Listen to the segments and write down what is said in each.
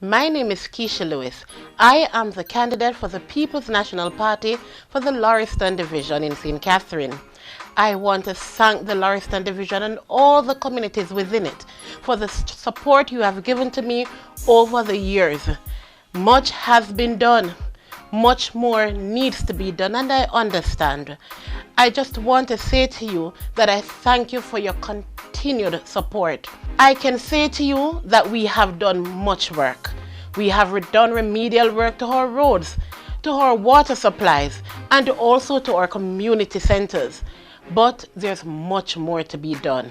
My name is Keisha Lewis. I am the candidate for the People's National Party for the Lauriston Division in St. Catherine. I want to thank the Lauriston Division and all the communities within it for the support you have given to me over the years. Much has been done. Much more needs to be done, and I understand. I just want to say to you that I thank you for your continued support. I can say to you that we have done much work. We have done remedial work to our roads, to our water supplies, and also to our community centers. But there's much more to be done.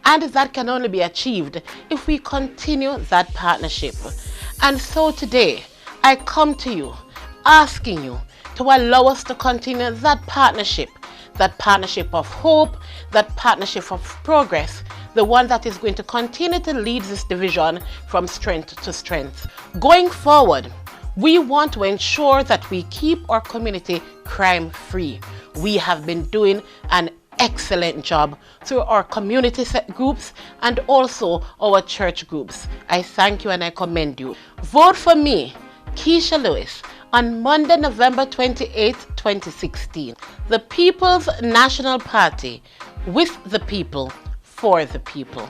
And that can only be achieved if we continue that partnership. And so today, I come to you asking you to allow us to continue that partnership of hope, that partnership of progress, the one that is going to continue to lead this division from strength to strength. Going forward, we want to ensure that we keep our community crime-free. We have been doing an excellent job through our community groups and also our church groups. I thank you and I commend you. Vote for me, Keisha Lewis, on Monday, November 28, 2016. The People's National Party, with the people, for the people.